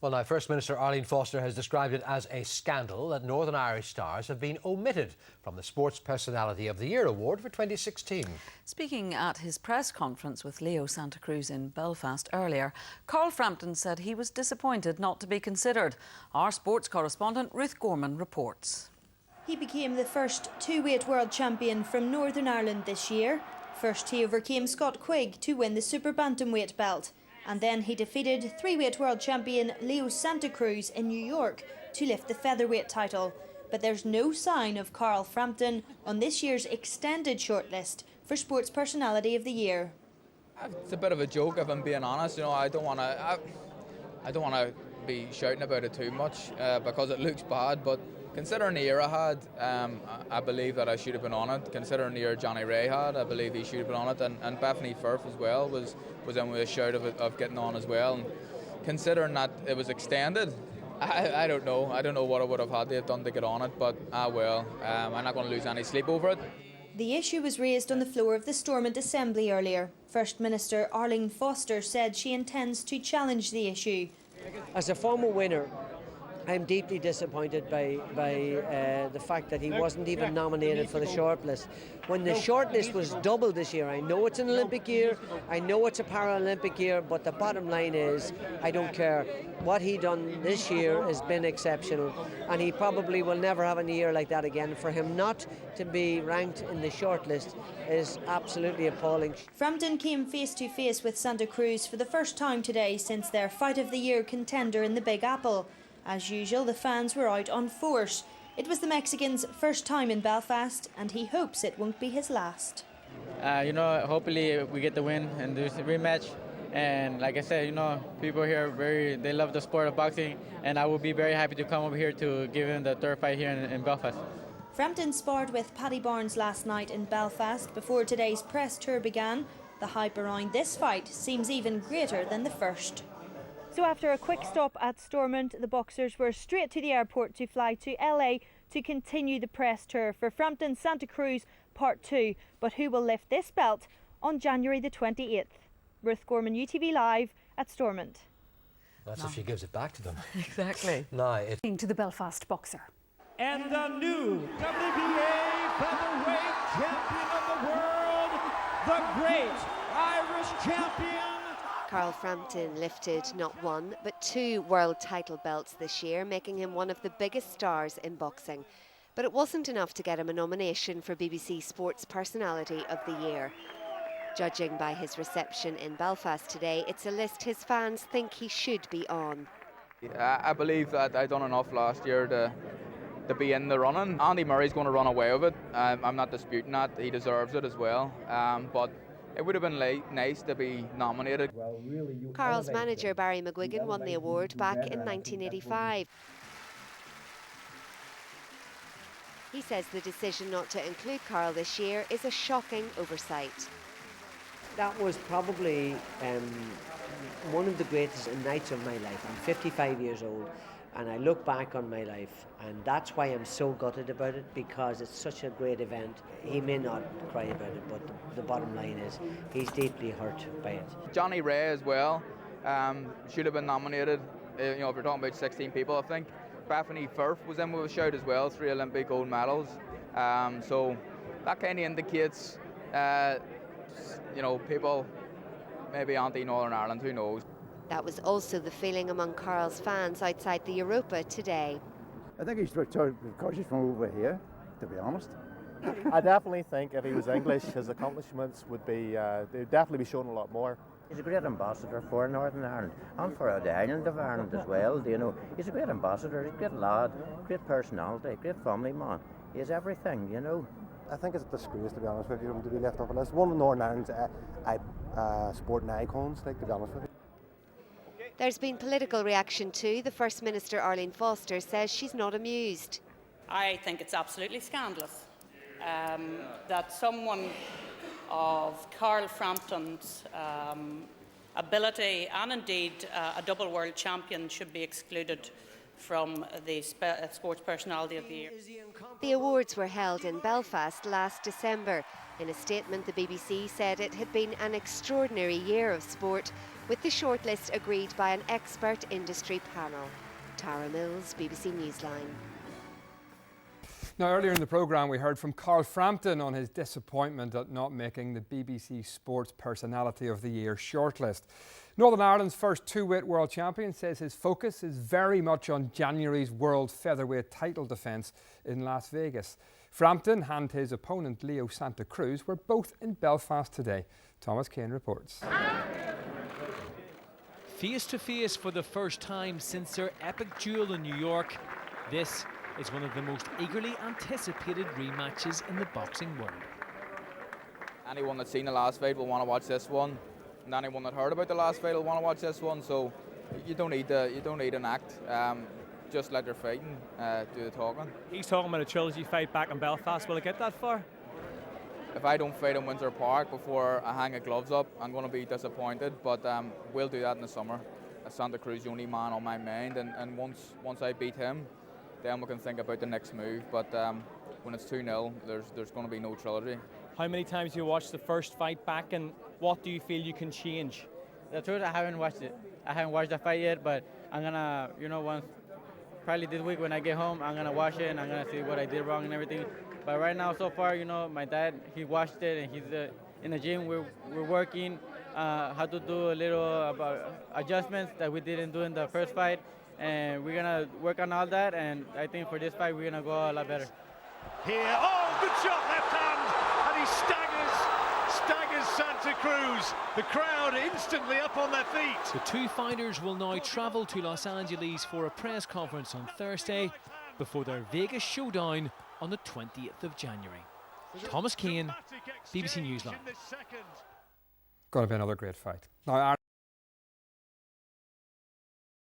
Well, now, First Minister Arlene Foster has described it as a scandal that Northern Irish stars have been omitted from the Sports Personality of the Year award for 2016. Speaking at his press conference with Leo Santa Cruz in Belfast earlier, Carl Frampton said he was disappointed not to be considered. Our sports correspondent Ruth Gorman reports. He became the first two-weight world champion from Northern Ireland this year. First he overcame Scott Quigg to win the super bantamweight belt. And then he defeated three-weight world champion Leo Santa Cruz in New York to lift the featherweight title. But there's no sign of Carl Frampton on this year's extended shortlist for Sports Personality of the Year. It's a bit of a joke, if I'm being honest. You know, I don't want to be shouting about it too much because it looks bad. But considering the year I had, I believe that I should have been on it. Considering the year Johnny Ray had, I believe he should have been on it. And Bethany Firth as well was in with a shout of getting on as well. And considering that it was extended, I don't know. I don't know what I would have had to have done to get on it, but well, I'm not going to lose any sleep over it. The issue was raised on the floor of the Stormont Assembly earlier. First Minister Arlene Foster said she intends to challenge the issue. As a former winner, I'm deeply disappointed by the fact that he wasn't even nominated for the shortlist. When the shortlist was doubled this year, I know it's an Olympic year, I know it's a Paralympic year, but the bottom line is, I don't care. What he done this year has been exceptional, and he probably will never have a year like that again. For him not to be ranked in the shortlist is absolutely appalling. Frampton came face to face with Santa Cruz for the first time today since their Fight of the Year contender in the Big Apple. As usual, the fans were out on force. It was the Mexican's first time in Belfast, and he hopes it won't be his last. Hopefully we get the win and do the rematch. And like I said, people here they love the sport of boxing, and I will be very happy to come over here to give him the third fight here in Belfast. Frampton sparred with Paddy Barnes last night in Belfast before today's press tour began. The hype around this fight seems even greater than the first. So after a quick stop at Stormont, the boxers were straight to the airport to fly to LA to continue the press tour for Frampton Santa Cruz Part 2. But who will lift this belt on January the 28th? Ruth Gorman, UTV Live at Stormont. That's if she gives it back to them. Exactly. To the Belfast boxer. And the new WBA featherweight champion of the world, the great Irish champion. Carl Frampton lifted not one, but two world title belts this year, making him one of the biggest stars in boxing. But it wasn't enough to get him a nomination for BBC Sports Personality of the Year. Judging by his reception in Belfast today, it's a list his fans think he should be on. I believe that I done enough last year to be in the running. Andy Murray's going to run away with it. I'm not disputing that. He deserves it as well. But it would have been nice to be nominated. Carl's manager Barry McGuigan won the award back in 1985. He says the decision not to include Carl this year is a shocking oversight. That was probably one of the greatest nights of my life. I'm 55 years old, and I look back on my life, and that's why I'm so gutted about it, because it's such a great event. He may not cry about it, but the bottom line is he's deeply hurt by it. Johnny Ray as well should have been nominated. If you're talking about 16 people, I think. Bethany Firth was in with a shout as well, 3 Olympic gold medals. So that kind of indicates, people maybe anti-Northern Ireland, who knows. That was also the feeling among Carl's fans outside the Europa today. I think he's cautious from over here, to be honest. I definitely think if he was English, his accomplishments would be, they'd definitely be shown a lot more. He's a great ambassador for Northern Ireland and for the island of Ireland as well. He's a great ambassador, he's a great lad, great personality, great family man. He has everything, I think it's a disgrace, to be honest with you, to be left off the list. One of Northern Ireland's sporting icons, to be honest with you. There's been political reaction too. The First Minister Arlene Foster says she's not amused. I think it's absolutely scandalous that someone of Carl Frampton's ability and indeed a double world champion should be excluded from the Sports Personality of the Year. The awards were held in Belfast last December. In a statement, the BBC said it had been an extraordinary year of sport, with the shortlist agreed by an expert industry panel. Tara Mills, BBC Newsline. Now, earlier in the programme, we heard from Carl Frampton on his disappointment at not making the BBC Sports Personality of the Year shortlist. Northern Ireland's first two-weight world champion says his focus is very much on January's world featherweight title defence in Las Vegas. Frampton and his opponent Leo Santa Cruz were both in Belfast today. Thomas Kane reports. Face to face for the first time since their epic duel in New York, this is one of the most eagerly anticipated rematches in the boxing world. Anyone that's seen the last fight will want to watch this one, and anyone that heard about the last fight will want to watch this one. So you don't need an act. Just let your fighting do the talking. He's talking about a trilogy fight back in Belfast. Will it get that far? If I don't fight in Windsor Park before I hang the gloves up, I'm going to be disappointed. But we'll do that in the summer. Santa Cruz is the only man on my mind, and once I beat him, then we can think about the next move. But when it's 2-0, there's going to be no trilogy. How many times have you watched the first fight back, and what do you feel you can change? The truth, I haven't watched it. I haven't watched the fight yet, but I'm gonna, once, probably this week when I get home, I'm gonna watch it and I'm gonna see what I did wrong and everything. But right now, so far, my dad, he watched it and he's in the gym. We're working how to do a little adjustments that we didn't do in the first fight, and we're gonna work on all that. And I think for this fight, we're gonna go a lot better. Here, oh, good shot, left hand, and he staggers Santa Cruz. The crowd instantly up on their feet. The two fighters will now travel to Los Angeles for a press conference on Thursday before their Vegas showdown on the 20th of January. Thomas Kane, BBC Newsline. Going to be another great fight. Now,